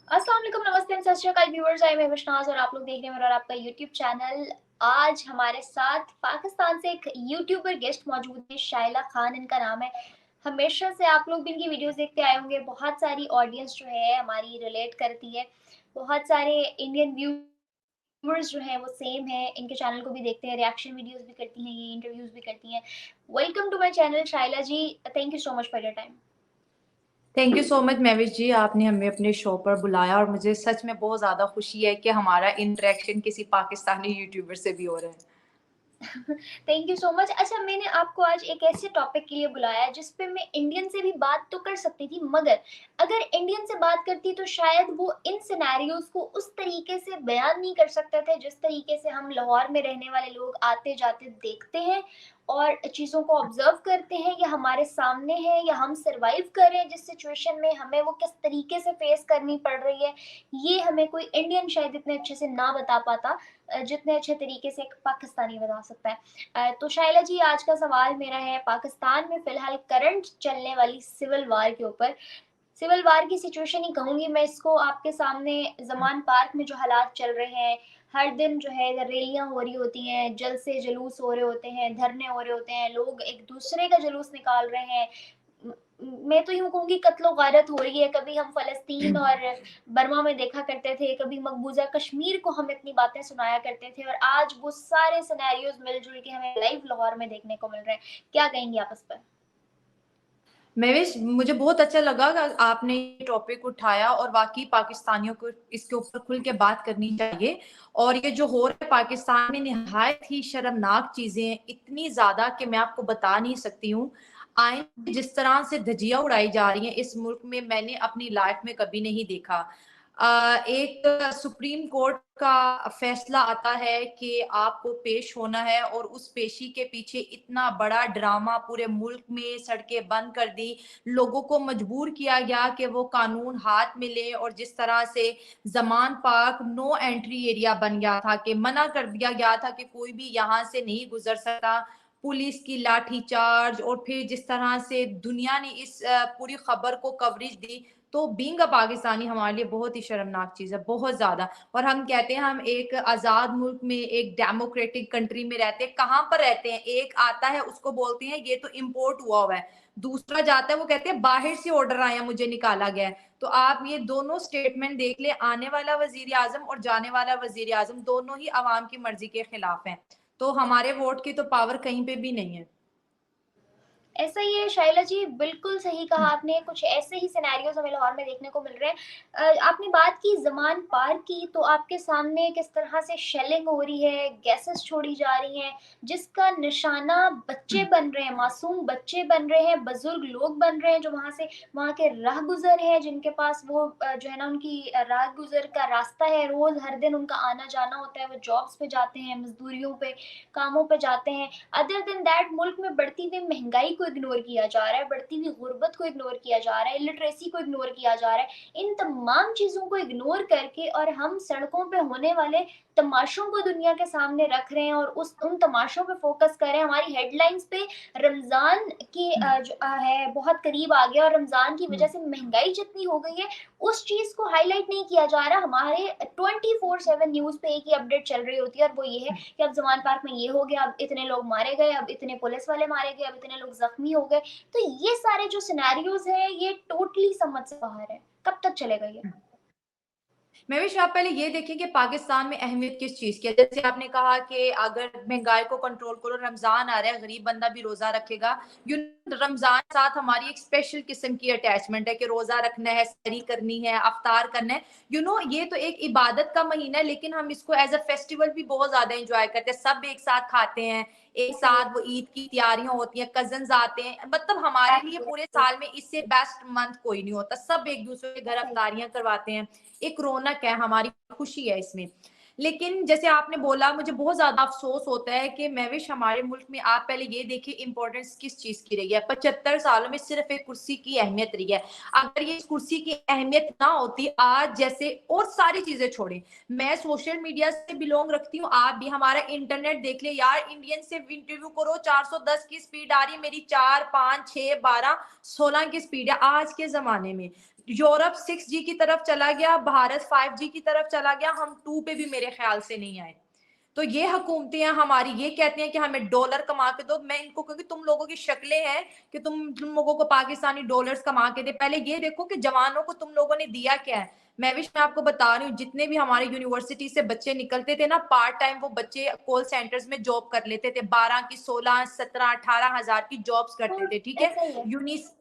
अस्सलाम वालेकुम, नमस्ते एंड सत श्री अकाल व्यूअर्स। आई मैं विश्वास और आप लोग देख रहे हैं मेरा और आपका यूट्यूब चैनल। आज हमारे साथ पाकिस्तान से एक यूट्यूबर गेस्ट मौजूद है, शाइला खान इनका नाम है। हमेशा से आप लोग भी इनकी वीडियोस देखते आए होंगे। बहुत सारी ऑडियंस जो है हमारी रिलेट करती है। बहुत सारे इंडियन व्यूअर्स जो हैं वो सेम है, इनके चैनल को भी देखते हैं, रिएक्शन वीडियोस भी करती हैं, ये इंटरव्यूज भी करती हैं। Welcome to my channel Shaila ji. Thank you so much for your time. Thank you so much Mahvish ji, आपने हमें अपने शो पर बुलाया और मुझे सच में बहुत ज़्यादा खुशी है कि हमारा इंटरेक्शन किसी पाकिस्तानी यूट्यूबर से भी हो रहा है। Thank you so much. अच्छा, मैंने आपको आज एक ऐसे टॉपिक के लिए बुलाया है जिस पे मैं इंडियन से भी बात तो कर सकती थी, मगर अगर इंडियन से बात करती तो शायद वो इन सिनेरियोज को उस तरीके से बयान नहीं कर सकते थे जिस तरीके से हम लाहौर में रहने वाले लोग आते जाते देखते हैं और चीज़ों को ऑब्जर्व करते हैं, या हमारे सामने है, या हम सरवाइव कर रहे हैं जिस सिचुएशन में, हमें वो किस तरीके से फेस करनी पड़ रही है। ये हमें कोई इंडियन शायद इतने अच्छे से ना बता पाता जितने अच्छे तरीके से एक पाकिस्तानी बता सकता है। तो शाइला जी, आज का सवाल मेरा है पाकिस्तान में फिलहाल करंट चलने वाली सिविल वार के ऊपर। सिविल वार की सिचुएशन ही कहूंगी मैं इसको आपके सामने। जमान पार्क में जो हालात चल रहे हैं, हर दिन जो है रैलियां हो रही होती हैं, जलसे जुलूस हो रहे होते हैं, धरने हो रहे होते हैं, लोग एक दूसरे का जुलूस निकाल रहे हैं। मैं तो यूं कहूंगी कत्लो गारत हो रही है। कभी हम फलस्तीन और बर्मा में देखा करते थे, कभी मकबूजा कश्मीर को हम इतनी बातें सुनाया करते थे, और आज वो सारे सिनेरियोज मिलजुल के हमें लाइव लाहौर में देखने को मिल रहे हैं। क्या कहेंगी आप इस पर? महविश, मुझे बहुत अच्छा लगा कि आपने ये टॉपिक उठाया और वाकई पाकिस्तानियों को इसके ऊपर खुल के बात करनी चाहिए। और ये जो हो रहा है पाकिस्तान में, निहायत ही शर्मनाक चीजें, इतनी ज्यादा कि मैं आपको बता नहीं सकती हूँ। आइन जिस तरह से धज्जियां उड़ाई जा रही हैं इस मुल्क में, मैंने अपनी लाइफ में कभी नहीं देखा। एक सुप्रीम कोर्ट का फैसला आता है कि आपको पेश होना है और उस पेशी के पीछे इतना बड़ा ड्रामा, पूरे मुल्क में सड़कें बंद कर दी, लोगों को मजबूर किया गया कि वो कानून हाथ में ले। और जिस तरह से Zaman park no entry area बन गया था कि मना कर दिया गया था कि कोई भी यहाँ से नहीं गुजर सकता, पुलिस की लाठीचार्ज। और फिर जिस तरह से दुनिया ने इस पूरी खबर को कवरेज दी, तो बीइंग अ पाकिस्तानी हमारे लिए बहुत ही शर्मनाक चीज है, बहुत ज्यादा। और हम कहते हैं हम एक आजाद मुल्क में, एक डेमोक्रेटिक कंट्री में रहते हैं। कहाँ पर रहते हैं? एक आता है उसको बोलते हैं ये तो इम्पोर्ट हुआ है, दूसरा जाता है वो कहते हैं बाहर से ऑर्डर आया, मुझे निकाला गया है। तो आप ये दोनों स्टेटमेंट देख ले, आने वाला वजीर आजम और जाने वाला वजीर आजम दोनों ही अवाम की मर्जी के खिलाफ हैं। तो हमारे वोट की तो पावर कहीं पे भी नहीं है। ऐसा ही है शाइला जी, बिल्कुल सही कहा आपने। कुछ ऐसे ही सिनेरियोज हमें लाहौर में देखने को मिल रहे हैं। आपने बात की जमान पार्क की, तो आपके सामने किस तरह से शेलिंग हो रही है, गैसेस छोड़ी जा रही हैं, जिसका निशाना बच्चे बन रहे हैं, मासूम बच्चे बन रहे हैं, बुजुर्ग लोग बन रहे हैं, जो वहां से वहां के राह गुजर हैं, जिनके पास वो जो है ना उनकी राह गुजर का रास्ता है, रोज हर दिन उनका आना जाना होता है, वो जॉब्स पे जाते हैं, मजदूरियों पे, कामों पे जाते हैं। अदर देन दैट, मुल्क में बढ़ती हुई महंगाई को इग्नोर किया जा रहा है, बढ़ती हुई गुर्बत को इग्नोर किया जा रहा है, लिटरेसी को इग्नोर किया जा रहा है। इन तमाम चीजों को इग्नोर करके और हम सड़कों पे होने वाले तमाशों को दुनिया के सामने रख रहे हैं और उन तमाशों पे फोकस कर रहे हैं। हमारी हेडलाइंस पे रमजान की जो है बहुत करीब आ गया, और रमजान की वजह से महंगाई जितनी हो गई है उस चीज को हाईलाइट नहीं किया जा रहा। हमारे 24/7 न्यूज पे एक ही अपडेट चल रही होती है, और वो ये है कि अब जमान पार्क में ये हो गया, अब इतने लोग मारे गए, अब इतने पुलिस वाले मारे गए, अब इतने लोग जख्मी हो गए। तो ये सारे जो सिनेरियोज हैं ये टोटली समझ से बाहर है। कब तक चलेगा ये? मैं भी आप पहले ये देखें कि पाकिस्तान में अहमियत किस चीज की है। जैसे आपने कहा कि अगर महंगाई को कंट्रोल करो, रमजान आ रहा है, गरीब बंदा भी रोजा रखेगा। यू रमजान के साथ हमारी एक स्पेशल किस्म की अटैचमेंट है कि रोजा रखना है, सहरी करनी है, अफ्तार करना है। ये तो एक इबादत का महीना है, लेकिन हम इसको एज अ फेस्टिवल भी बहुत ज्यादा एंजॉय करते हैं। सब एक साथ खाते हैं, एक साथ वो ईद की तैयारियां होती हैं, कजन्स आते हैं। मतलब हमारे लिए पूरे साल में इससे बेस्ट मंथ कोई नहीं होता। सब एक दूसरे के घर अफ्तारियां करवाते हैं, एक रौनक है, हमारी खुशी है इसमें। लेकिन जैसे आपने बोला, मुझे बहुत ज्यादा अफसोस होता है कि महविश हमारे मुल्क में, आप पहले ये देखिए इंपॉर्टेंस किस चीज की रही है। 75 सालों में सिर्फ एक कुर्सी की अहमियत रही है। अगर ये इस कुर्सी की अहमियत ना होती, आज जैसे और सारी चीजें छोड़े, मैं सोशल मीडिया से बिलोंग रखती हूँ, आप भी हमारा इंटरनेट देख ले यार, इंडियन से इंटरव्यू करो, 410 की स्पीड आ रही है मेरी, 4 5 6 12 16 की स्पीड है आज के जमाने में। यूरोप 6G की तरफ चला गया, भारत 5G की तरफ चला गया, हम 2 पे भी मेरे ख्याल से नहीं आए। तो ये हुकूमतें हमारी ये कहती हैं कि हमें डॉलर कमा के दो। मैं इनको, क्योंकि तुम लोगों की शक्लें हैं कि तुम लोगों को पाकिस्तानी डॉलर्स कमा के दे, पहले ये देखो कि जवानों को तुम लोगों ने दिया क्या है। मैं आपको बता रही हूँ, जितने भी हमारे यूनिवर्सिटी से बच्चे निकलते थे ना, पार्ट टाइम वो बच्चे कॉल सेंटर्स में जॉब कर लेते थे, 12 की 16 17 18 हजार की जॉब्स करते तो थे, ठीक है। ऐसा ही है।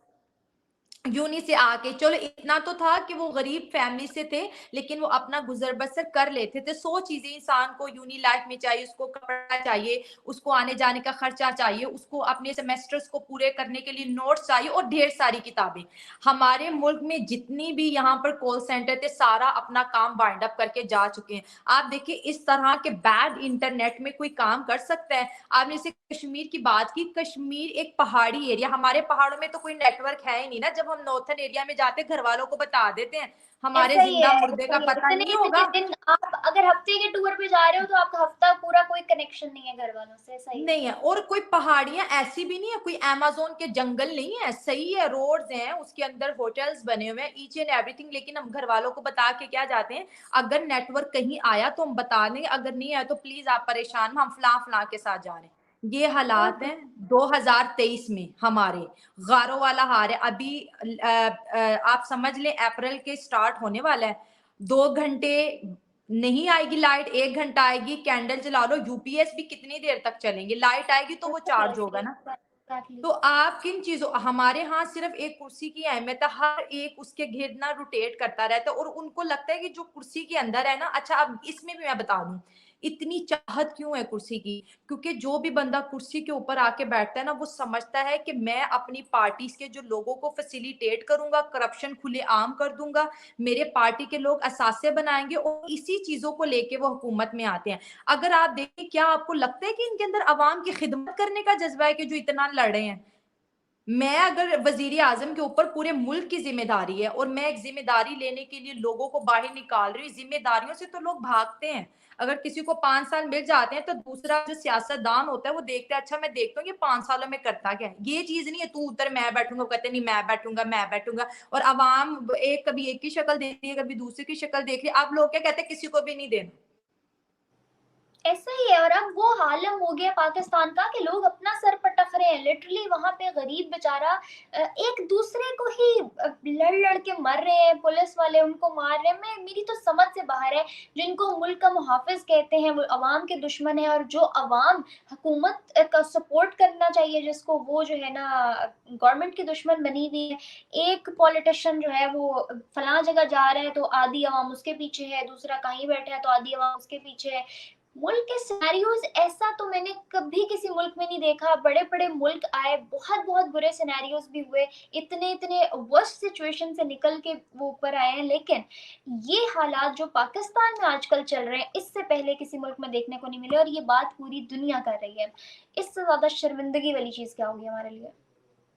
यूनी से आके, चलो इतना तो था कि वो गरीब फैमिली से थे, लेकिन वो अपना गुजर बसर कर लेते थे। 100 चीजें इंसान को यूनी लाइफ में चाहिए, उसको कपड़ा चाहिए, उसको आने जाने का खर्चा चाहिए, उसको अपने सेमेस्टर्स को पूरे करने के लिए नोट्स चाहिए और ढेर सारी किताबें। हमारे मुल्क में जितनी भी यहाँ पर कॉल सेंटर थे, सारा अपना काम बाइंड अप करके जा चुके हैं। आप देखिए, इस तरह के बैड इंटरनेट में कोई काम कर सकता है। आपने जैसे कश्मीर की बात की, कश्मीर एक पहाड़ी एरिया, हमारे पहाड़ों में तो कोई नेटवर्क है ही नहीं ना। जब हम नॉर्थन एरिया में जाते, घर वालों को बता देते हैं, हमारे ऐसा ही जिंदा है, मुर्दे ऐसा का ही है। पता इतने नहीं इतने होगा। दिन आप अगर हफ्ते के टूर पे जा रहे हो तो आपका हफ्ता पूरा कोई कनेक्शन नहीं है घर वालों से, ऐसा ही है। नहीं है, और कोई पहाड़ियां ऐसी भी नहीं है, कोई अमेज़न के जंगल नहीं है, सही है, रोड्स हैं, उसके अंदर होटल्स बने हुए हैं, ईच एंड एवरीथिंग। लेकिन हम घर वालों को बता के क्या जाते हैं, अगर नेटवर्क कहीं आया तो हम बता देंगे, अगर नहीं आया तो प्लीज आप परेशान हो, हम फला फला के साथ जा रहे हैं। ये वो हालात तो हैं 2023 में हमारे। गारों वाला हार है अभी। आप समझ लें, अप्रैल के स्टार्ट होने वाला है, 2 घंटे नहीं आएगी लाइट, 1 घंटा आएगी, कैंडल जला लो। यूपीएस भी कितनी देर तक चलेंगे, लाइट आएगी तो वो चार्ज होगा ना। एग्जैक्टली। तो आप किन चीजों, हमारे यहाँ सिर्फ एक कुर्सी की अहमियत है, हर एक उसके घेर ना रोटेट करता रहता है, और उनको लगता है कि जो कुर्सी के अंदर है ना। अच्छा, अब इसमें भी मैं बता दूं, इतनी चाहत क्यों है कुर्सी की, क्योंकि जो भी बंदा कुर्सी के ऊपर आके बैठता है ना, वो समझता है कि मैं अपनी पार्टी के जो लोगों को फैसिलिटेट करूंगा, करप्शन खुलेआम कर दूंगा, मेरे पार्टी के लोग असासे बनाएंगे, और इसी चीजों को लेके वो हुकूमत में आते हैं। अगर आप देखें, क्या आपको लगता है कि इनके अंदर अवाम की खिदमत करने का जज्बा है कि जो इतना लड़ रहे हैं? मैं, अगर वजीर आजम के ऊपर पूरे मुल्क की जिम्मेदारी है और मैं एक जिम्मेदारी लेने के लिए लोगों को बाहर निकाल रही हूँ, जिम्मेदारियों से तो लोग भागते हैं। अगर किसी को 5 साल मिल जाते हैं तो दूसरा जो सियासतदान होता है वो देखता है, अच्छा मैं देखता हूँ ये 5 सालों में करता क्या है। ये चीज नहीं है तू उधर मैं बैठूंगा, कहते नहीं मैं बैठूंगा मैं बैठूंगा। और अवाम एक, कभी एक की शक्ल देख रही है, कभी दूसरे की शक्ल देख रही है। आप लोग क्या कहते हैं, किसी को भी नहीं देना। ऐसा ही है। और अब वो हालम हो गया पाकिस्तान का कि लोग अपना सर पटक रहे हैं लिटरली। वहां पे गरीब बेचारा एक दूसरे को ही लड़ लड़ के मर रहे हैं, पुलिस वाले उनको मार रहे हैं। मैं, मेरी तो समझ से बाहर है। जिनको मुल्क का मुहाफिज कहते हैं वो अवाम के दुश्मन है, और जो अवाम हुकूमत का सपोर्ट करना चाहिए जिसको, वो जो है ना गवर्नमेंट की दुश्मन बनी हुई है। एक पॉलिटिशियन जो है वो फला जगह जा रहा है तो आधी अवाम उसके पीछे है, दूसरा कहीं बैठा है तो आधी अवाम उसके पीछे है। मुल्क के सिनेरियोज ऐसा तो मैंने कभी किसी मुल्क में नहीं देखा। बड़े बड़े मुल्क आए, बहुत बहुत बुरे सिनेरियोज भी हुए, इतने इतने वर्स्ट सिचुएशन से निकल के वो ऊपर आए हैं। लेकिन ये हालात जो पाकिस्तान में आजकल चल रहे हैं, इससे पहले किसी मुल्क में देखने को नहीं मिले, और ये बात पूरी दुनिया कर रही है। इससे ज्यादा शर्मिंदगी वाली चीज क्या होगी हमारे लिए।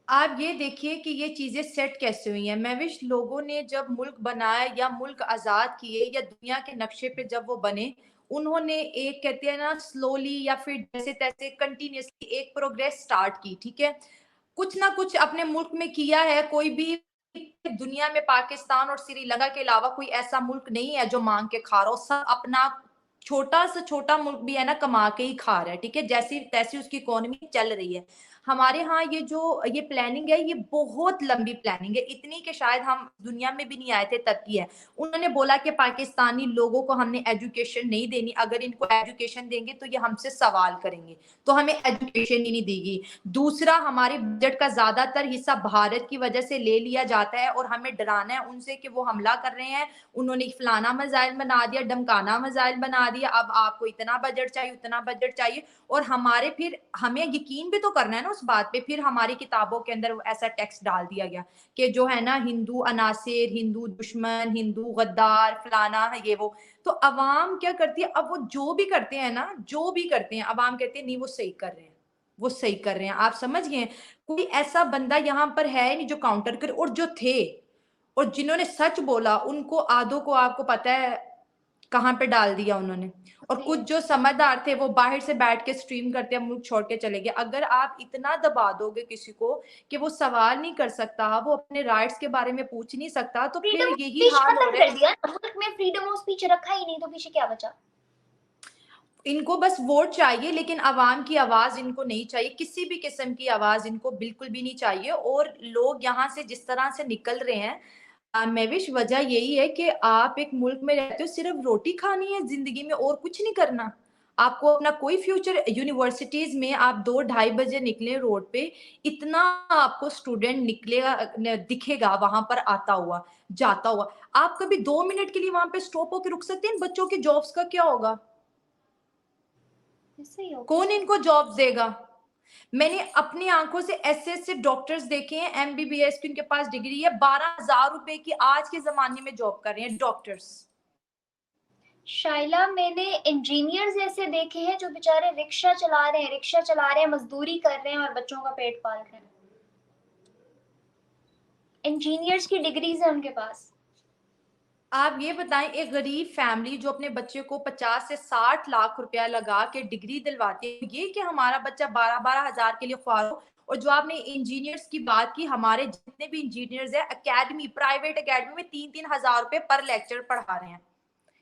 आप ये देखिए कि ये चीजें सेट कैसे हुई हैं। मैं विश लोगों ने जब मुल्क बनाया या मुल्क आजाद किए या दुनिया के नक्शे पे जब वो बने, उन्होंने एक, कहते हैं ना, स्लोली या फिर जैसे तैसे कंटिन्यूसली एक प्रोग्रेस स्टार्ट की, ठीक है। कुछ ना कुछ अपने मुल्क में किया है। कोई भी दुनिया में पाकिस्तान और श्रीलंका के अलावा कोई ऐसा मुल्क नहीं है जो मांग के खा रहा हो। सब अपना छोटा से छोटा मुल्क भी है ना, कमा के ही खा रहा है, ठीक है। जैसी तैसी उसकी इकोनॉमी चल रही है। हमारे यहाँ ये जो ये प्लानिंग है, ये बहुत लंबी प्लानिंग है, इतनी कि शायद हम दुनिया में भी नहीं आए थे तब की है। उन्होंने बोला कि पाकिस्तानी लोगों को हमने एजुकेशन नहीं देनी, अगर इनको एजुकेशन देंगे तो ये हमसे सवाल करेंगे, तो हमें एजुकेशन ही नहीं देगी। दूसरा, हमारे बजट का ज्यादातर हिस्सा भारत की वजह से ले लिया जाता है और हमें डराना है उनसे कि वो हमला कर रहे हैं। उन्होंने फलाना मिसाइल बना दिया, डमकाना मिसाइल बना दिया, अब आपको इतना बजट चाहिए, उतना बजट चाहिए। और हमारे, फिर हमें यकीन भी तो करना है ना उस बात पे। फिर हमारी किताबों के अंदर ऐसा टेक्स्ट डाल दिया गया कि जो है ना, हिंदू अनासिर, हिंदू दुश्मन, हिंदू गद्दार, फलाना है ये वो। तो अवाम क्या करती है, अब वो जो भी करते हैं ना, जो भी करते हैं, अवाम कहते हैं नहीं वो सही कर रहे हैं, वो सही कर रहे हैं। आप समझ गए? कोई ऐसा बंदा यहाँ पर है नहीं जो काउंटर करे। और जो थे और जिन्होंने सच बोला, उनको आधों को आपको पता है कहाँ पे डाल दिया उन्होंने। और सही कुछ है। जो समझदार थे वो बाहर से बैठ के स्ट्रीम करते हैं, मुल्क छोड़ के चले गए। अगर आप इतना दबा दोगे किसी को कि वो सवाल नहीं कर सकता, वो अपने राइट्स के बारे में पूछ नहीं सकता, तो फिर फ्रीडम ऑफ यही स्पीच हाल हो खत्म रहा कर है। दिया ना, मुल्क में फ्रीडम ऑफ स्पीच रखा ही नहीं, तो पीछे क्या बचा? इनको बस वोट चाहिए, लेकिन अवाम की आवाज इनको नहीं चाहिए, किसी भी किस्म की आवाज इनको बिल्कुल भी नहीं चाहिए। और लोग यहाँ से जिस तरह से निकल रहे हैं, महविश, वजह यही है कि आप एक मुल्क में रहते हो, सिर्फ रोटी खानी है जिंदगी में और कुछ नहीं करना। आपको अपना कोई फ्यूचर, यूनिवर्सिटीज में आप 2-2:30 बजे निकले रोड पे, इतना आपको स्टूडेंट निकलेगा, दिखेगा वहां पर आता हुआ जाता हुआ। आप कभी 2 मिनट के लिए वहां पे स्टॉप होकर रुक सकते हैं? इन बच्चों के जॉब्स का क्या होगा? ऐसे ही होगा। कौन इनको जॉब देगा? मैंने अपनी आंखों से ऐसे ऐसे डॉक्टर्स देखे हैं, एमबीबीएस की उनके पास डिग्री है, 12,000 रुपए की आज के जमाने में जॉब कर रहे हैं डॉक्टर्स। शाइला, मैंने इंजीनियर्स ऐसे देखे हैं जो बेचारे रिक्शा चला रहे हैं, मजदूरी कर रहे हैं और बच्चों का पेट पाल रहे हैं। इंजीनियर्स की डिग्रीज है उनके पास। आप ये बताएं, एक गरीब फैमिली जो अपने बच्चे को 50 से 60 लाख रुपया लगा के डिग्री दिलवाती है, ये कि हमारा बच्चा 12-12 हजार के लिए ख्वार हो। और जो आपने इंजीनियर्स की बात की, हमारे जितने भी इंजीनियर्स है, एकेडमी, प्राइवेट एकेडमी में 3-3 हजार रुपए पर लेक्चर पढ़ा रहे हैं।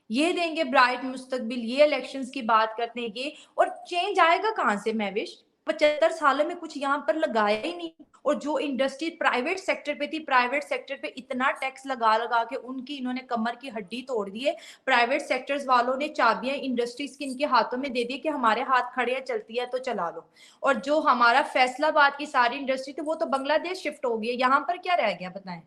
ये देंगे ब्राइट मुस्तकबिल, ये इलेक्शंस की बात करते हैं ये। और चेंज आएगा कहाँ से महविश? 75 सालों में कुछ यहाँ पर लगाया ही नहीं। और जो इंडस्ट्री प्राइवेट सेक्टर पे थी, प्राइवेट सेक्टर पे इतना टैक्स लगा लगा के उनकी इन्होंने कमर की हड्डी तोड़ दी है। प्राइवेट सेक्टर्स वालों ने चाबियां इंडस्ट्रीज की इनके हाथों में दे दी कि हमारे हाथ खड़े हैं, चलती है तो चला लो। और जो हमारा फैसलाबाद की सारी इंडस्ट्री थी वो तो बांग्लादेश शिफ्ट हो गई है, यहाँ पर क्या रह गया बताएं?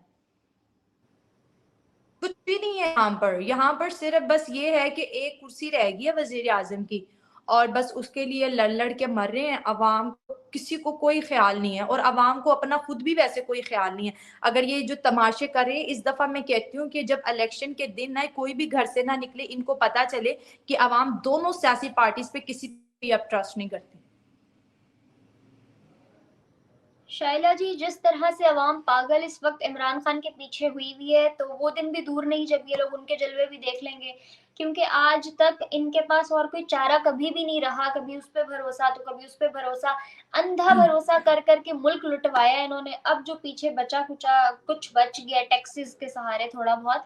कुछ भी नहीं है यहाँ पर। यहाँ पर सिर्फ बस ये है कि एक कुर्सी रह गई है वजीर आजम की, और बस उसके लिए लड़ लड़ के मर रहे हैं। अवाम को, किसी को कोई ख्याल नहीं है, और अवाम को अपना खुद भी वैसे कोई ख्याल नहीं है। अगर ये जो तमाशे करे, इस दफा मैं कहती हूँ कि जब इलेक्शन के दिन ना कोई भी घर से ना निकले, इनको पता चले कि अवाम दोनों सियासी पार्टीज पे किसी भी अब ट्रस्ट नहीं करती। शाइला जी, जिस तरह से अवाम पागल इस वक्त इमरान खान के पीछे हुई हुई है, तो वो दिन भी दूर नहीं जब ये लोग उनके जलवे भी देख लेंगे। क्योंकि आज तक इनके पास और कोई चारा कभी भी नहीं रहा, कभी उस पे भरोसा तो कभी उस पे भरोसा, अंधा भरोसा कर करके मुल्क लुटवाया इन्होंने। अब जो पीछे बचा कुचा कुछ बच गया टैक्सेस के सहारे थोड़ा बहुत,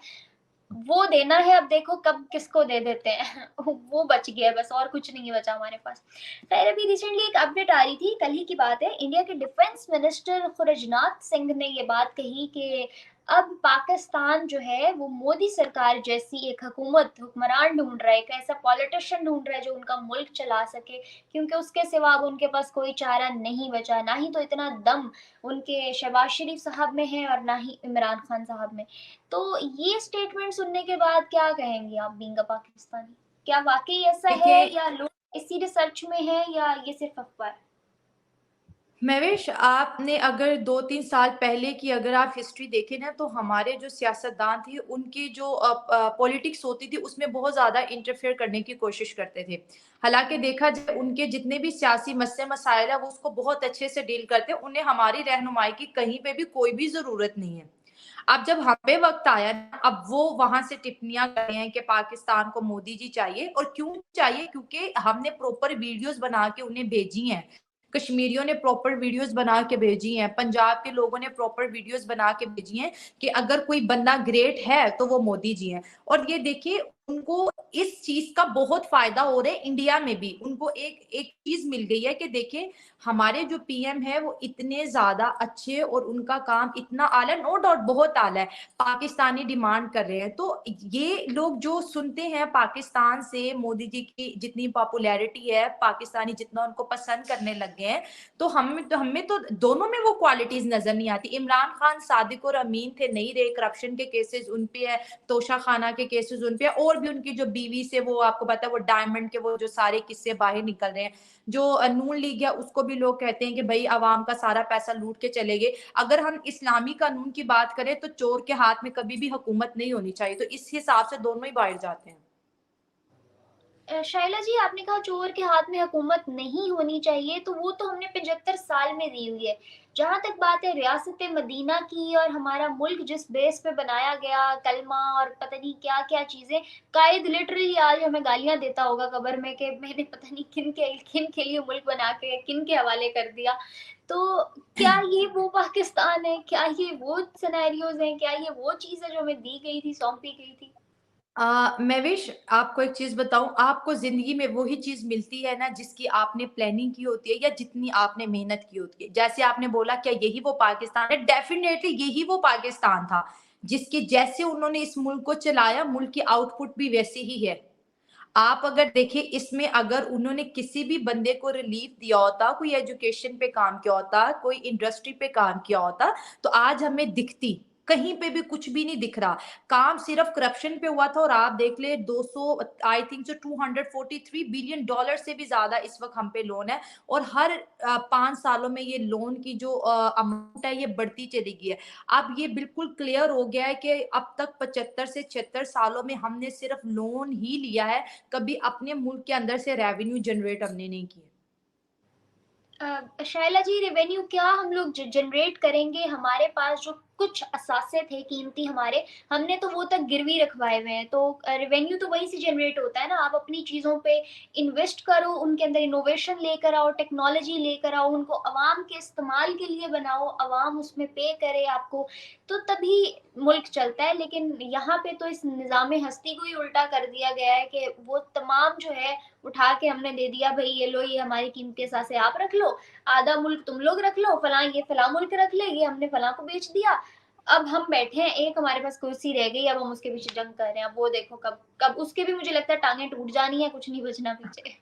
वो देना है। अब देखो कब किसको दे देते हैं। वो बच गया बस, और कुछ नहीं बचा हमारे पास। खैर, अभी रिसेंटली एक अपडेट आ रही थी, कल ही की बात है, इंडिया के डिफेंस मिनिस्टर खुरजनाथ सिंह ने ये बात कही कि अब पाकिस्तान जो है वो मोदी सरकार जैसी एक हुक्मरान ढूंढ रहा है, एक ऐसा पॉलिटिशियन ढूंढ रहा है जो उनका मुल्क चला सके, क्योंकि उसके सिवा अब उनके पास कोई चारा नहीं बचा। ना ही तो इतना दम उनके शहबाज शरीफ साहब में है और ना ही इमरान खान साहब में। तो ये स्टेटमेंट सुनने के बाद क्या कहेंगे आप, बीइंग अ पाकिस्तानी? क्या वाकई ऐसा है, देखिए या लोग इसी रिसर्च में है, या ये सिर्फ अफवाह है? महवेश, आपने अगर 2-3 साल पहले की अगर आप हिस्ट्री देखें ना, तो हमारे जो सियासतदान थे उनकी जो पॉलिटिक्स होती थी उसमें बहुत ज्यादा इंटरफेयर करने की कोशिश करते थे। हालांकि देखा जाए उनके जितने भी सियासी मसले मसाइल है वो उसको बहुत अच्छे से डील करते, उन्हें हमारी रहनुमाई की कहीं पे भी कोई भी जरूरत नहीं है। अब जब हमें वक्त आया ना, अब वो वहां से टिप्पणियां कर रहे हैं कि पाकिस्तान को मोदी जी चाहिए। और क्यों चाहिए? क्योंकि हमने प्रॉपर वीडियोस बना के उन्हें भेजी हैं, कश्मीरियों ने प्रॉपर वीडियोस बना के भेजी हैं, पंजाब के लोगों ने प्रॉपर वीडियोस बना के भेजी हैं कि अगर कोई बंदा ग्रेट है तो वो मोदी जी हैं। और ये देखिए, उनको इस चीज का बहुत फायदा हो रहा है। इंडिया में भी उनको एक एक चीज मिल गई है कि देखिए, हमारे जो पीएम है वो इतने ज्यादा अच्छे और उनका काम इतना आला, नो डाउट बहुत आला है, पाकिस्तानी डिमांड कर रहे हैं। तो ये लोग जो सुनते हैं पाकिस्तान से, मोदी जी की जितनी पॉपुलैरिटी है, पाकिस्तानी जितना उनको पसंद करने लग गए हैं, तो हमें तो दोनों में वो क्वालिटीज नजर नहीं आती। इमरान खान सादिक और अमीन थे, नहीं रहे, करप्शन के केसेस उन पे है, तोशा खाना के केसेस उन पे है, और भी उनकी जो बीवी से वो आपको पता है वो डायमंड के वो जो सारे किस्से बाहर निकल रहे हैं। जो नून लीग है उसको भी लोग कहते हैं कि भाई अवाम का सारा पैसा लूट के चले गए। अगर हम इस्लामी कानून की बात करें तो चोर के हाथ में कभी भी हुकूमत नहीं होनी चाहिए, तो इस हिसाब से दोनों ही बाहर जाते हैं। शाइला जी, आपने कहा चोर के हाथ में हुकूमत नहीं होनी चाहिए, तो वो तो हमने 75 साल में दी हुई है। जहाँ तक बात है रियासत मदीना की और हमारा मुल्क जिस बेस पे बनाया गया, कलमा और पता नहीं क्या-क्या चीज़ें, कायद लिटरली आज हमें गालियाँ देता होगा कब्र में कि मैंने पता नहीं किन के लिए मुल्क बना के किन के हवाले कर दिया। तो क्या ये वो पाकिस्तान है? क्या ये वो सिनेरियोज़ हैं? क्या ये वो चीज़ है जो हमें दी गई थी, सौंपी गई थी? महविश, आपको एक चीज़ बताऊँ, आपको ज़िंदगी में वही चीज़ मिलती है ना जिसकी आपने प्लानिंग की होती है या जितनी आपने मेहनत की होती है। जैसे आपने बोला क्या यही वो पाकिस्तान है? डेफ़िनेटली यही वो पाकिस्तान था, जिसके जैसे उन्होंने इस मुल्क को चलाया, मुल्क की आउटपुट भी वैसी ही है। आप अगर देखें इसमें, अगर उन्होंने किसी भी बंदे को रिलीफ दिया होता, कोई एजुकेशन पे काम किया होता, कोई इंडस्ट्री पे काम किया होता, तो आज हमें दिखती। कहीं पे भी कुछ भी नहीं दिख रहा। काम सिर्फ करप्शन पे हुआ था और आप देख ले 200, I think so 243 billion dollar से भी ज्यादा इस वक्त हम पे लोन है। और हर 5 सालों में ये लोन की जो अमाउंट है ये बढ़ती चली गई है। अब ये बिल्कुल क्लियर हो गया है कि अब तक 75 से 76 सालों में हमने सिर्फ लोन ही लिया है, कभी अपने मुल्क के अंदर से रेवेन्यू जनरेट हमने नहीं किया। शायला जी, रेवेन्यू क्या हम लोग जनरेट करेंगे? हमारे पास जो कुछ असासे थे कीमती हमारे, हमने तो वो तक गिरवी रखवाए हुए हैं। तो रेवेन्यू तो वहीं से जनरेट होता है ना। आप अपनी चीज़ों पे इन्वेस्ट करो, उनके अंदर इनोवेशन लेकर आओ, टेक्नोलॉजी लेकर आओ, उनको अवाम के इस्तेमाल के लिए बनाओ, अवाम उसमें पे करे आपको, तो तभी मुल्क चलता है। लेकिन यहाँ पे तो इस निज़ाम हस्ती को ही उल्टा कर दिया गया है कि वो तमाम जो है उठा के हमने दे दिया, भाई ये लो, ये हमारी कीमती असासे आप रख लो, आधा मुल्क तुम लोग रख लो, फलां ये फलां मुल्क रख ले, ये हमने फलां को बेच दिया। अब हम बैठे हैं, एक हमारे पास कुर्सी रह गई, अब हम उसके पीछे जंग कर रहे हैं। अब वो देखो कब कब उसके भी मुझे लगता है टांगे टूट जानी है, कुछ नहीं बचना पीछे।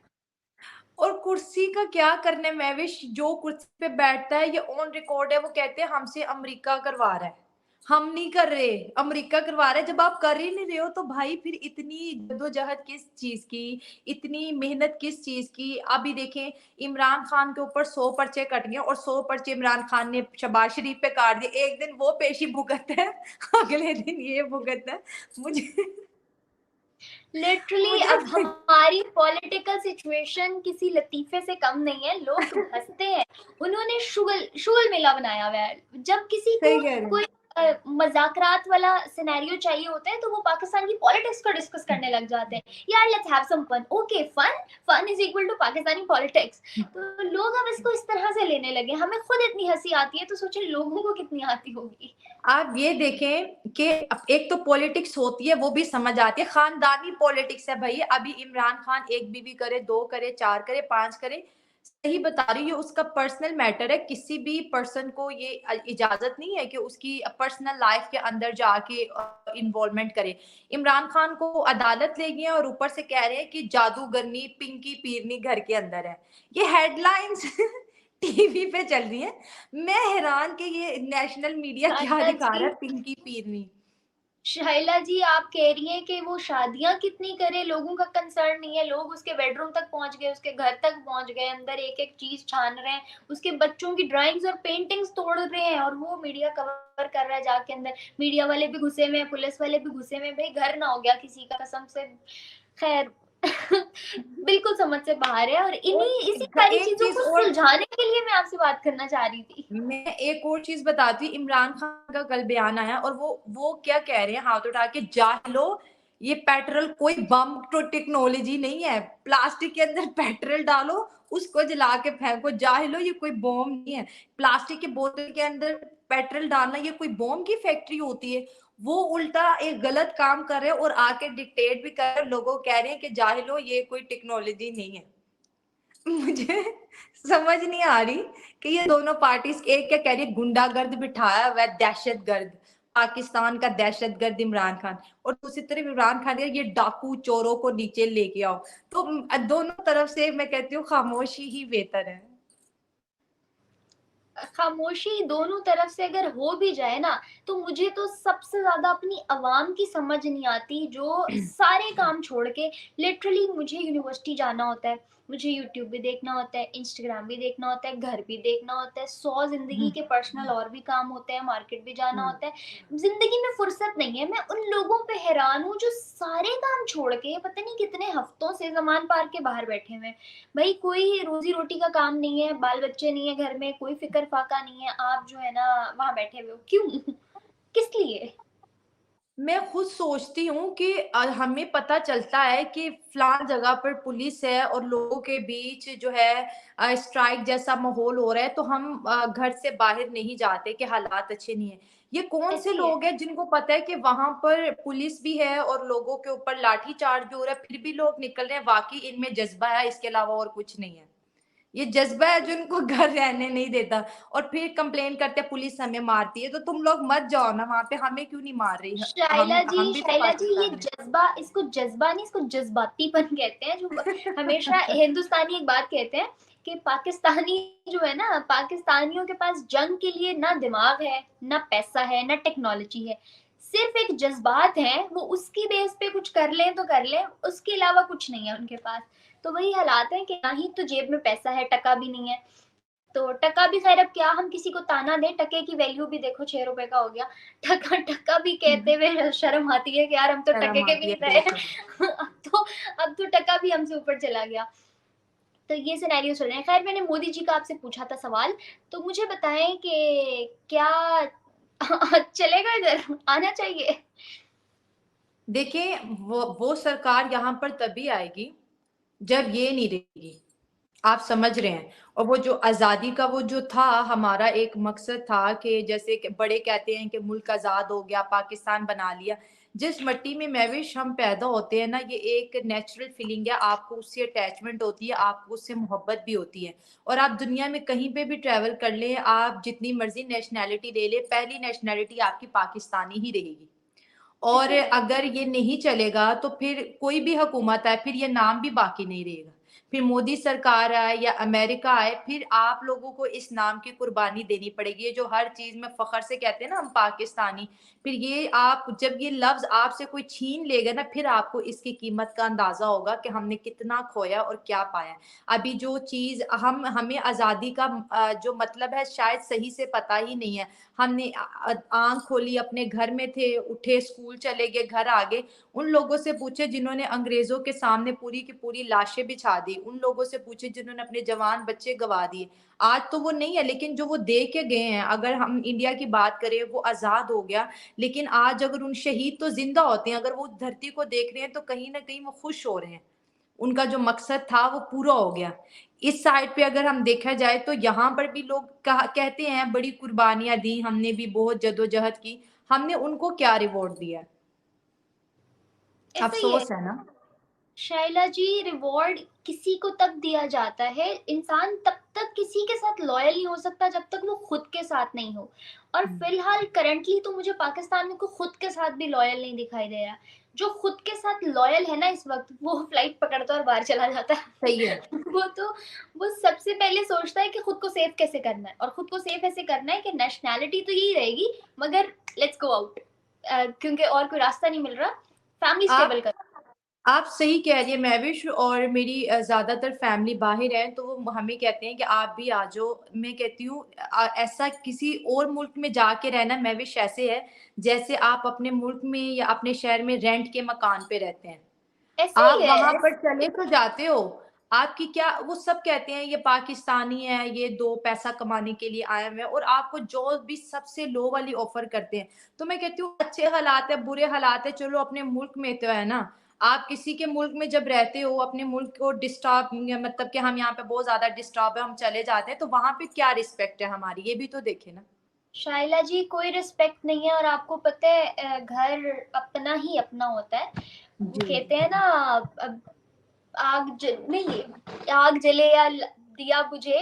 और कुर्सी का क्या करने महविश, जो कुर्सी पे बैठता है ये ऑन रिकॉर्ड है, वो कहते हैं हमसे अमेरिका करवा रहा है। हम नहीं कर रहे, अमेरिका करवा रहा है। जब आप कर ही नहीं रहे हो तो भाई फिर इतनी जद्दोजहद किस चीज की, इतनी मेहनत किस चीज की? अभी देखें, इमरान खान के ऊपर 100 पर्चे कट गए और 100 पर्चे इमरान खान ने शहबाज शरीफ पे काट दिए। एक दिन वो पेशी भुगत है, अगले दिन ये भुगत है। मुझे लिटरली मुझे अब हमारी पॉलिटिकल सिचुएशन किसी लतीफे से कम नहीं है। लोग हंसते हैं, उन्होंने शुगल शुगल मेला बनाया हुआ है। जब किसी सही को कह रहे कोई हैं। मजाकरात वाला सिनेरियो चाहिए होता है तो वो पाकिस्तान की पॉलिटिक्स को डिस्कस करने लग जाते हैं। यार let's have some fun, okay fun, fun is equal to Pakistani politics. तो लोग अब इसको इस तरह से लेने लगे। हमें खुद इतनी हंसी आती है, तो सोचे लोगों को कितनी आती होगी। आप ये देखें कि एक तो पॉलिटिक्स होती है वो भी समझ आती है, खानदानी पॉलिटिक्स है भाई। अभी इमरान खान एक बीवी करे, दो करे, चार करे, पांच करे, सही बता रही है, उसका पर्सनल मैटर है। किसी भी पर्सन को ये इजाजत नहीं है कि उसकी पर्सनल लाइफ के अंदर जाके इन्वॉल्वमेंट करे। इमरान खान को अदालत ले गए और ऊपर से कह रहे हैं कि जादूगरनी पिंकी पीरनी घर के अंदर है। ये हेडलाइंस टीवी पे चल रही है। मैं हैरान कि ये नेशनल मीडिया क्या शायला दिखा रहा जी, है, पिंकी पीरनी। शाइला जी, आप कह रही हैं कि वो शादियां कितनी करे, लोगों का कंसर्न नहीं है। लोग उसके बेडरूम तक पहुंच गए, उसके घर तक पहुंच गए, अंदर एक एक चीज छान रहे हैं, उसके बच्चों की ड्राइंग्स और पेंटिंग्स तोड़ रहे हैं, और वो मीडिया कवर कर रहा है जाके अंदर। मीडिया वाले भी घुसे में, पुलिस वाले भी घुसे में। भाई घर ना हो गया किसी का कसम से। खैर, बिल्कुल समझ से बाहर है। और और इन्हीं इसी सारी एक चीजों चीज को और, सुलझाने के लिए मैं आपसे बात करना चाह रही थी। मैं एक और चीज बताती हूँ। इमरान खान का कल बयान आया और वो क्या कह रहे हैं, हाथ उठा के, जाहिलो, ये पेट्रोल कोई बम तो टेक्नोलॉजी नहीं है। प्लास्टिक के अंदर पेट्रोल डालो, उसको जला के फेंको, जाहिलो ये कोई बम नहीं है। प्लास्टिक के बोतल के अंदर पेट्रोल डालना ये कोई बम की फैक्ट्री होती है? वो उल्टा एक गलत काम कर रहे हैं और आके डिक्टेट भी कर रहे हैं, लोगों को कह रहे हैं कि जाहिलो ये कोई टेक्नोलॉजी नहीं है। मुझे समझ नहीं आ रही कि ये दोनों पार्टीज, एक क्या कह रही है, गुंडागर्द बिठाया हुआ है, दहशतगर्द, पाकिस्तान का दहशतगर्द इमरान खान, और दूसरी तरफ इमरान खान ये डाकू चोरों को नीचे लेके आओ। तो दोनों तरफ से मैं कहती हूँ खामोशी ही बेहतर है। खामोशी दोनों तरफ से अगर हो भी जाए ना, तो मुझे तो सबसे ज्यादा अपनी अवाम की समझ नहीं आती, जो सारे काम छोड़ के, लिटरली मुझे यूनिवर्सिटी जाना होता है, मुझे यूट्यूब भी देखना होता है, इंस्टाग्राम भी देखना होता है, घर भी देखना होता है, 100 ज़िंदगी के पर्सनल और भी काम होते हैं, मार्केट भी जाना होता है। ज़िंदगी में फुर्सत नहीं है। मैं उन लोगों पे हैरान हूँ जो सारे काम छोड़ के पता नहीं कितने हफ्तों से ज़मान पार्क के बाहर बैठे हुए हैं। भई कोई रोज़ी-रोटी का काम नहीं है, बाल-बच्चे नहीं है घर में, कोई फ़िक्र-फ़ाका नहीं है, आप जो है ना वहाँ बैठे हुए हो। क्यों? किस लिए? मैं खुद सोचती हूँ कि हमें पता चलता है कि फ़लाँ जगह पर पुलिस है और लोगों के बीच जो है स्ट्राइक जैसा माहौल हो रहा है, तो हम घर से बाहर नहीं जाते कि हालात अच्छे नहीं हैं। ये कौन से ऐसे ही है। लोग हैं जिनको पता है कि वहाँ पर पुलिस भी है और लोगों के ऊपर लाठी चार्ज भी हो रहा है, फिर भी लोग निकल रहे हैं, वाक़ई इनमें जज़्बा है, इसके अलावा और कुछ नहीं है। ये जज़्बा है जो इनको घर रहने नहीं देता और फिर कंप्लेन करते हैं पुलिस हमें मारती है, तो तुम लोग मत जाओ ना वहाँ पे, हमें क्यों नहीं मार रही? हम भी तो शाइला जी ये पाकिस्तान जज़्बा इसको जज़्बा नहीं इसको जज़्बातीपन कहते हैं जो हमेशा हिंदुस्तानी एक बात कहते हैं कि पाकिस्तानी जो है ना, पाकिस्तानियों के पास जंग के लिए ना दिमाग है, ना पैसा है, ना टेक्नोलॉजी है। सिर्फ़ एक जज़्बात हैं, वो उसकी बेस पे कुछ कर लें तो कर लें, उसके अलावा कुछ नहीं है उनके पास। तो वही हालात हैं कि ना ही तो जेब में पैसा है, टका भी नहीं है। तो टका भी खैर अब क्या हम किसी को ताना दें, टके की वैल्यू भी देखो 6 रुपए का हो गया। टका टका भी कहते में हुए शर्म आती है कि यार हम तो टके शर्म के भी आती है, नहीं रहे। बिल्कुल। अब तो टका भी हमसे ऊपर चला गया। तो ये सिनेरियो चल रहे हैं। खैर मैंने मोदी जी का आपसे पूछा था सवाल, तो मुझे बताएँ कि क्या चलेगा इधर? आना चाहिए? देखिए, वो सरकार यहाँ पर तभी आएगी, जब ये नहीं रहेगी। आप समझ रहे हैं? और वो जो आज़ादी का वो जो था, हमारा एक मकसद था कि जैसे कि बड़े कहते हैं कि मुल्क आज़ाद हो गया, पाकिस्तान बना लिया। जिस मिट्टी में महविश हम पैदा होते हैं ना, ये एक नेचुरल फीलिंग है, आपको उससे अटैचमेंट होती है, आपको उससे मोहब्बत भी होती है। और आप दुनिया में कहीं पे भी ट्रैवल कर लें, आप जितनी मर्ज़ी नेशनैलिटी ले लें, पहली नेशनैलिटी आपकी पाकिस्तानी ही रहेगी। और ऐसे ही है। अगर ये नहीं चलेगा तो फिर कोई भी हुकूमत आए, फिर ये नाम भी बाकी नहीं रहेगा। फिर मोदी सरकार आए या अमेरिका आए, फिर आप लोगों को इस नाम की कुर्बानी देनी पड़ेगी। ये जो हर चीज़ में फ़ख्र से कहते हैं ना हम पाकिस्तानी, फिर ये आप जब ये लफ्ज़ आपसे कोई छीन लेगा ना, फिर आपको इसकी कीमत का अंदाज़ा होगा कि हमने कितना खोया और क्या पाया। अभी जो चीज़ हमें आज़ादी का जो मतलब है शायद सही से पता ही नहीं है। हमने आँख खोली, अपने घर में थे, उठे, स्कूल चले गए, घर आ गए। उन लोगों से पूछे जिन्होंने अंग्रेज़ों के सामने पूरी की पूरी लाशें बिछा दी। उन लोगों से पूछे जिन्होंने अपने जवान बच्चे गँवा दिए। आज तो वो नहीं है, लेकिन जो वो दे के गए हैं, अगर हम इंडिया की बात करें, वो आज़ाद हो गया, लेकिन आज अगर उन शहीद तो ज़िंदा होते हैं, अगर वो धरती को देख रहे हैं, तो कहीं न कहीं वो खुश हो रहे हैं। उनका जो मकसद था वो पूरा हो गया। इस साइड पे अगर हम देखा जाए तो यहाँ पर भी लोग कहा कहते हैं बड़ी कुर्बानियाँ दी हमने भी, बहुत जद्दोजहद की। हमने उनको क्या रिवॉर्ड दिया है? ऐसा ही है। अफ़सोस है ना? शाइला जी रिवॉर्ड किसी को तब दिया जाता है, इंसान तब तक किसी के साथ लॉयल नहीं हो सकता जब तक वो खुद के साथ नहीं हो। और हुँ, फिलहाल करंटली तो मुझे पाकिस्तान में कोई खुद के साथ भी लॉयल नहीं दिखाई दे रहा। जो खुद के साथ लॉयल है ना इस वक्त वो फ्लाइट पकड़ता है और बाहर चला जाता है। सही है। वो सबसे पहले सोचता है कि खुद को सेफ कैसे करना है, और खुद को सेफ ऐसे करना है कि नेशनैलिटी तो यही रहेगी, मगर लेट्स गो आउट, क्योंकि और कोई रास्ता नहीं मिल रहा फैमिली स्टेबल आप कर। आप सही कह रही हैं महविश, और मेरी ज़्यादातर फैमिली बाहर है, तो वो हमें कहते हैं कि आप भी आ जाओ। मैं कहती हूँ ऐसा किसी और मुल्क में जाके रहना महविश ऐसे है, जैसे आप अपने मुल्क में या अपने शहर में रेंट के मकान पे रहते हैं। ऐसे आप ही वहाँ है। पर चले तो जाते हो, आपकी क्या वो सब कहते हैं ये पाकिस्तानी है, ये 2 पैसा कमाने के लिए आए हुए हैं, और आपको जॉब भी सबसे लो वाली ऑफ़र करते हैं। तो मैं कहती हूँ अच्छे हालात है, बुरे हालात है, चलो अपने मुल्क में तो है ना। आप किसी के मुल्क में जब रहते हो, अपने मुल्क को डिस्टर्ब मतलब कि हम यहाँ पे बहुत ज़्यादा डिस्टर्ब है, हम चले जाते हैं, तो वहाँ पे क्या रिस्पेक्ट है हमारी, ये भी तो देखें ना। शाइला जी कोई रिस्पेक्ट नहीं है, और आपको पता है घर अपना ही अपना होता है। वो जी। कहते हैं ना, अब नहीं, आग जले या दिया बुझे,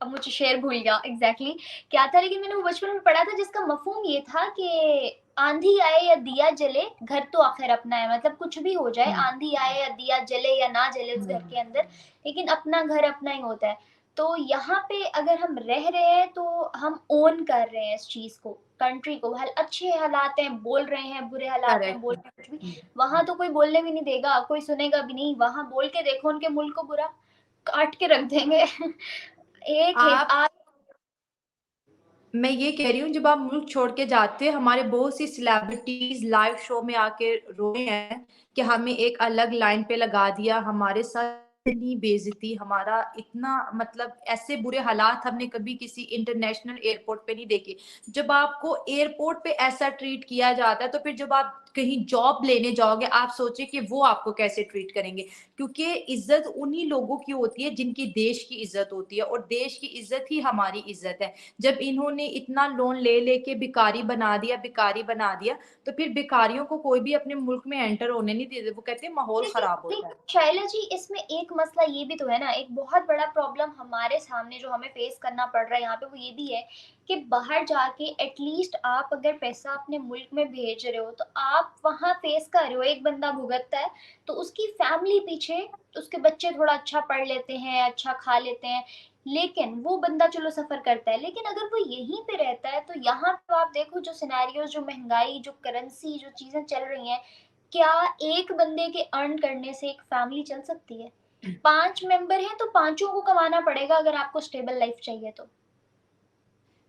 अब मुझे शेर भूल गया एग्जैक्टली exactly क्या था, लेकिन मैंने वो बचपन में पढ़ा था जिसका मफहूम ये था कि आंधी आए या दिया जले घर तो आखिर अपना है। मतलब कुछ भी हो जाए, हुँ, आंधी आए या दिया जले या ना जले उस घर हुँ, के अंदर, लेकिन अपना घर अपना ही होता है। तो यहाँ पे अगर हम रह रहे हैं तो हम ओन कर रहे हैं इस चीज को, कंट्री को। अच्छे हालात हैं बोल रहे हैं, बुरे हालात हैं बोल करेक्ट। रहे हैं, कुछ भी वहां तो कोई बोलने भी नहीं देगा, कोई सुनेगा भी नहीं। वहां बोल के देखो उनके मुल्क को बुरा, काट के रख देंगे। एक है आप आज। मैं ये कह रही हूँ, जब आप मुल्क छोड़ के जाते हैं, हमारे बहुत सी सेलिब्रिटीज लाइव शो में आके रोए हैं कि हमें एक अलग लाइन पे लगा दिया, हमारे साथ इतनी बेइज्जती, हमारा इतना मतलब ऐसे बुरे हालात हमने कभी किसी इंटरनेशनल एयरपोर्ट पे नहीं देखे। जब आपको एयरपोर्ट पे ऐसा ट्रीट किया जाता है, तो फिर जब आप कहीं जॉब लेने जाओगे, आप सोचे कि वो आपको कैसे ट्रीट करेंगे। क्योंकि इज्जत उन्हीं लोगों की होती है जिनकी देश की इज्जत होती है, और देश की इज्जत ही हमारी इज्जत है। जब इन्होंने इतना लोन ले लेके भिखारी बना दिया, भिखारी बना दिया, तो फिर भिखारियों को कोई भी अपने मुल्क में एंटर होने नहीं देते। वो कहते हैं माहौल लेकिन खराब होता लेकिन है। शैला जी, इसमें एक मसला ये भी तो है ना, एक बहुत बड़ा प्रॉब्लम हमारे सामने जो हमें फेस करना पड़ रहा है यहाँ पे, वो ये भी है कि बाहर जाके एटलीस्ट आप अगर पैसा अपने मुल्क में भेज रहे हो तो आप वहां फेस कर रहे हो, एक बंदा भुगतता है तो उसकी फैमिली पीछे, उसके बच्चे थोड़ा अच्छा पढ़ लेते हैं, अच्छा खा लेते हैं, लेकिन वो बंदा चलो सफर करता है। लेकिन अगर वो यहीं पे रहता है तो यहाँ पे आप देखो जो सिनेरियोज, जो महंगाई, जो करेंसी, जो चीजें चल रही हैं, क्या एक बंदे के अर्न करने से एक फैमिली चल सकती है? 5 मेंबर हैं तो पांचों को कमाना पड़ेगा अगर आपको स्टेबल लाइफ चाहिए तो।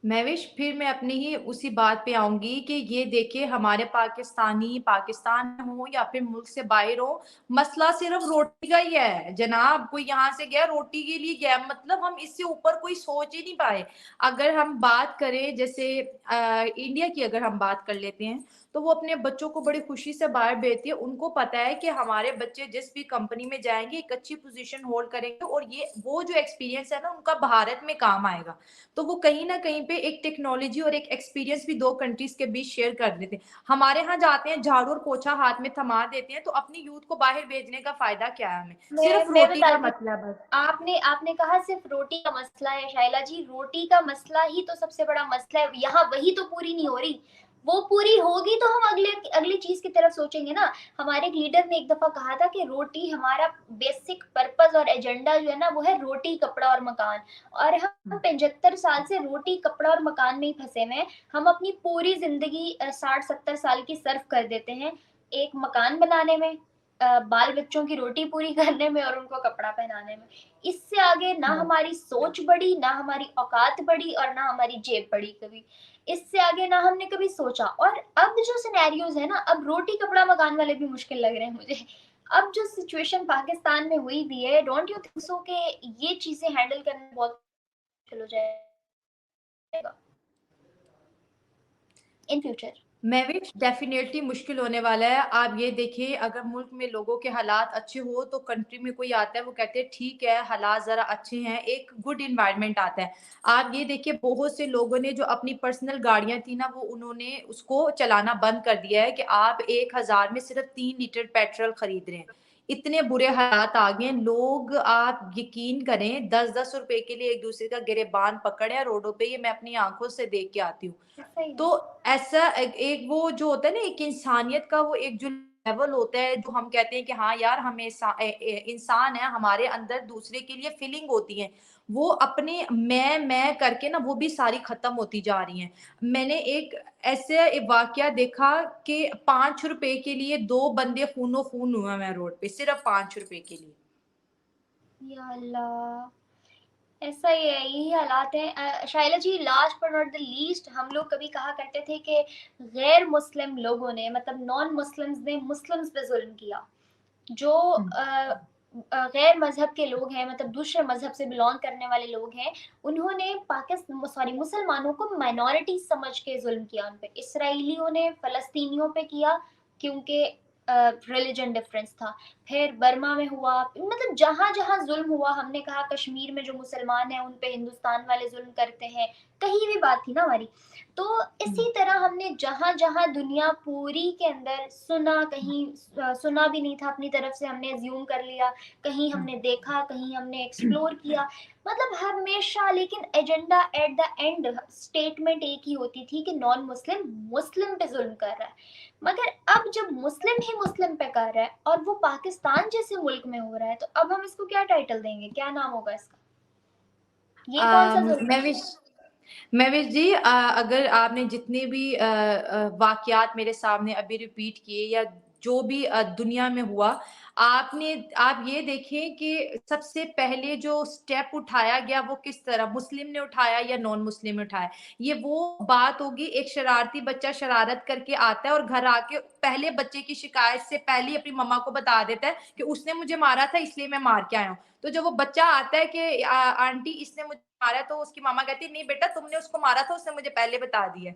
महविश, फिर मैं अपनी ही उसी बात पे आऊंगी कि ये देखिए, हमारे पाकिस्तानी पाकिस्तान में हो या फिर मुल्क से बाहर हो, मसला सिर्फ रोटी का ही है जनाब। कोई यहाँ से गया रोटी के लिए गया, मतलब हम इससे ऊपर कोई सोच ही नहीं पाए। अगर हम बात करें जैसे इंडिया की, अगर हम बात कर लेते हैं, तो वो अपने बच्चों को बड़ी खुशी से बाहर भेजती है। उनको पता है कि हमारे बच्चे जिस भी कंपनी में जाएंगे एक अच्छी पोजीशन होल्ड करेंगे, और ये वो जो एक्सपीरियंस है ना उनका भारत में काम आएगा। तो वो कहीं ना कहीं पे एक टेक्नोलॉजी और एक एक्सपीरियंस भी दो कंट्रीज के बीच शेयर कर देते हैं। हमारे यहाँ जाते हैं, झाड़ू और पोछा हाथ में थमा देते हैं, तो अपनी यूथ को बाहर भेजने का फायदा क्या है हमें? सिर्फ मैं रोटी का बताती हूँ, मतलब है। आपने आपने कहा सिर्फ रोटी का मसला है। शाइला जी, रोटी का मसला ही तो सबसे बड़ा मसला है यहाँ, वही तो पूरी नहीं हो रही। वो पूरी होगी तो हम अगले अगली चीज की तरफ सोचेंगे ना। हमारे एक लीडर ने एक दफा कहा था कि रोटी, हमारा बेसिक पर्पस और एजेंडा जो है ना वो है रोटी, कपड़ा और मकान। और हम 75 साल से रोटी, कपड़ा और मकान में ही फंसे हुए हैं। हम अपनी पूरी जिंदगी 60-70 साल की सर्व कर देते हैं एक मकान बनाने में, बाल बच्चों की रोटी पूरी करने में और उनको कपड़ा पहनाने में। इससे आगे ना हमारी सोच बढ़ी, ना हमारी औकात बढ़ी, और ना हमारी जेब बढ़ी कभी। इससे आगे ना हमने कभी सोचा। और अब जो सिनेरियोज है ना, अब रोटी कपड़ा मकान वाले भी मुश्किल लग रहे हैं मुझे। अब जो सिचुएशन पाकिस्तान में हुई भी है, डोंट यू थिंक सो कि ये चीजें हैंडल करना बहुत मुश्किल हो जाएगा इन फ्यूचर? मैं भी डेफिनेटली मुश्किल होने वाला है। आप ये देखिए, अगर मुल्क में लोगों के हालात अच्छे हो तो कंट्री में कोई आता है, वो कहते हैं ठीक है हालात जरा अच्छे हैं, एक गुड इन्वायरमेंट आता है। आप ये देखिए, बहुत से लोगों ने जो अपनी पर्सनल गाड़ियां थी ना, वो उन्होंने उसको चलाना बंद कर दिया है कि आप 1,000 में सिर्फ 3 लीटर पेट्रोल खरीद रहे हैं। इतने बुरे हालात आ गए हैं। लोग, आप यकीन करें, 10-10 रुपए के लिए एक दूसरे का गिरेबान पकड़े हैं रोडों पे। ये मैं अपनी आंखों से देख के आती हूँ। सही तो है। ऐसा एक वो जो होता है ना, एक इंसानियत का वो एक जो लेवल होता है, जो हम कहते हैं कि हाँ यार, हमें इंसान है, हमारे अंदर दूसरे के लिए फीलिंग होती है, वो अपने मैं करके ना वो भी सारी खत्म होती जा रही हैं। मैंने एक ऐसे एक वाकया देखा कि 5 रुपए के लिए 2 बंदे खूनो खून हुआ मैं रोड पे, सिर्फ 5 रुपए के लिए। या अल्लाह, ऐसा ही है, यही हालात हैं। Shaila ji, last but not the least, हम लोग कभी कहा करते थे कि गैर मुस्लिम लोगों ने, मतलब नॉन मुस्लिम्स ने मुस्लिम्स पे जुल्म किया। जो गैर मजहब के लोग हैं, मतलब दूसरे मजहब से बिलोंग करने वाले लोग हैं, उन्होंने पाकिस्तान, सॉरी, मुसलमानों को माइनॉरिटी समझ के जुल्म किया उन पे। इसराइलियों ने फलस्तीनियों पे किया क्योंकि रिलीजन डिफरेंस था। फिर बर्मा में हुआ, मतलब जहां जहां जुल्म हुआ, हमने कहा कश्मीर में जो मुसलमान हैं उन पे हिंदुस्तान वाले जुल्म करते हैं, कहीं भी बात थी ना हमारी। तो इसी तरह हमने जहां जहां दुनिया पूरी के अंदर सुना, कहीं सुना भी नहीं था अपनी तरफ से, हमने अज्यूम कर लिया, कहीं हमने देखा, कहीं हमने एक्सप्लोर किया, मतलब हमेशा। लेकिन agenda at the end, statement एक ही होती थी कि नॉन मुस्लिम मुस्लिम पे जुल्म कर रहा है। मगर अब जब मुस्लिम ही मुस्लिम पे कर रहा है और वो पाकिस्तान जैसे मुल्क में हो रहा है, तो अब हम इसको क्या टाइटल देंगे, क्या नाम होगा इसका? ये कौन सा जुल्म है? महविश महविश जी, अगर आपने जितने भी वाकयात मेरे सामने अभी रिपीट किए या जो भी दुनिया में हुआ, आप ये देखें कि सबसे पहले जो स्टेप उठाया गया वो किस तरह मुस्लिम ने उठाया या नॉन मुस्लिम ने उठाया। ये वो बात होगी, एक शरारती बच्चा शरारत करके आता है और घर आके पहले बच्चे की शिकायत से पहले ही अपनी मम्मा को बता देता है कि उसने मुझे मारा था इसलिए मैं मार के आया हूँ। तो जब वो बच्चा आता है कि आंटी इसने मुझे मारा, तो उसकी मामा कहती है नहीं बेटा तुमने उसको मारा था, उसने मुझे पहले बता दिया।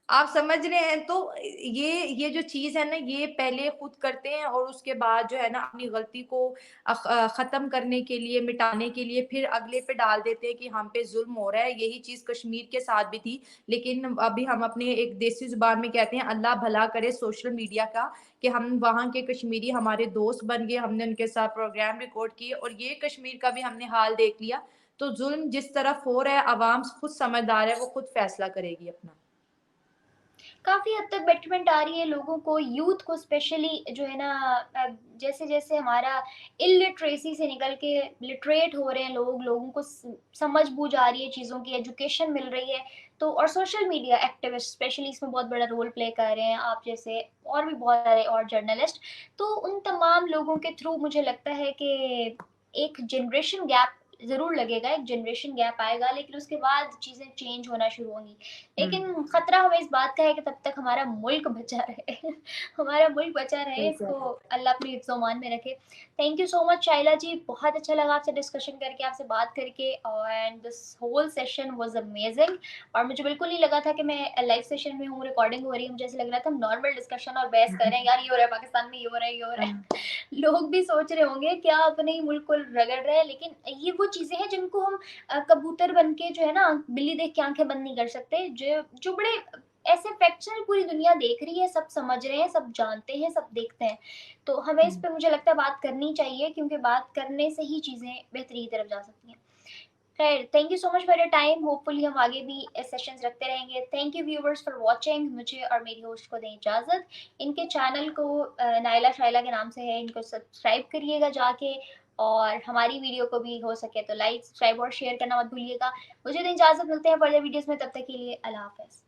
आप समझ रहे हैं? तो ये जो चीज़ है ना, ये पहले खुद करते हैं और उसके बाद जो है ना अपनी गलती को ख़त्म करने के लिए, मिटाने के लिए फिर अगले पे डाल देते हैं कि हम पे ज़ुल्म हो रहा है। यही चीज़ कश्मीर के साथ भी थी, लेकिन अभी हम अपने एक देसी ज़ुबान में कहते हैं अल्लाह भला करे सोशल मीडिया का, कि हम वहाँ के कश्मीरी हमारे दोस्त बन गए, हमने उनके साथ प्रोग्राम रिकॉर्ड किए और ये कश्मीर का भी हमने हाल देख लिया। तो ज़ुल्म जिस तरफ हो रहा है, अवाम खुद समझदार है, वो खुद फैसला करेगी अपना। काफ़ी हद तक बेटरमेंट आ रही है लोगों को, यूथ को स्पेशली जो है ना, जैसे-जैसे हमारा इलिटरेसी से निकल के लिटरेट हो रहे हैं लोग, लोगों को समझ-बूझ आ रही है चीज़ों की, एजुकेशन मिल रही है, तो और सोशल मीडिया एक्टिविस्ट स्पेशली इसमें बहुत बड़ा रोल प्ले कर रहे हैं, आप जैसे और भी बहुत सारे और जर्नलिस्ट। तो उन तमाम लोगों के थ्रू मुझे लगता है कि एक जनरेशन गैप ज़रूर लगेगा, एक जनरेशन गैप आएगा, लेकिन उसके बाद चीज़ें चेंज होना शुरू होंगी। हुँ, लेकिन खतरा हमें इस बात का है कि तब तक हमारा मुल्क बचा रहे हमारा मुल्क बचा रहे, सही कह इसको रहे हैं। अल्लाह अपनी हिफ्ज़-ओ-अमान में रखे। Thank you so much Shaila ji, बहुत अच्छा लगा आपसे डिस्कशन करके, आपसे बात करके, and this whole session was amazing. और मुझे बिल्कुल नहीं लगा था कि मैं लाइव सेशन में हूँ, रिकॉर्डिंग हो रही है, मुझे ऐसे लग रहा था हम नॉर्मल डिस्कशन और बहस कर रहे हैं, यार ये हो रहा है पाकिस्तान में, ये हो रहा है, ये हो रहा हाँ, है लोग भी सोच रहे होंगे क्या अपने ही मुल्क को रगड़ रहे हैं, लेकिन ये वो चीज़ें हैं जिनको हम कबूतर बन के जो है ना, बिल्ली देख के आंखें बंद नहीं कर सकते, जो जो बड़े ऐसे फैक्ट्स हैं, पूरी दुनिया देख रही है, सब समझ रहे हैं, सब जानते हैं, सब देखते हैं। तो हमें इस हुँ। पे मुझे लगता है बात करनी चाहिए, क्योंकि बात करने से ही चीज़ें बेहतरी की तरफ जा सकती हैं। खैर, thank you so much for your time, hopefully हम आगे भी सेशंस रखते रहेंगे। Thank you viewers for watching, मुझे और मेरी होस्ट को दें इजाज़त। इनके चैनल को नायला शाइला के नाम से है, इनको सब्सक्राइब करिएगा जाके, और हमारी वीडियो को भी हो सके तो लाइक, सब्सक्राइब और शेयर करना मत भूलिएगा। मुझे दें इजाज़त, मिलते हैं फर्दर वीडियोज़ में, तब तक के लिए अल्लाह हाफ़िज़।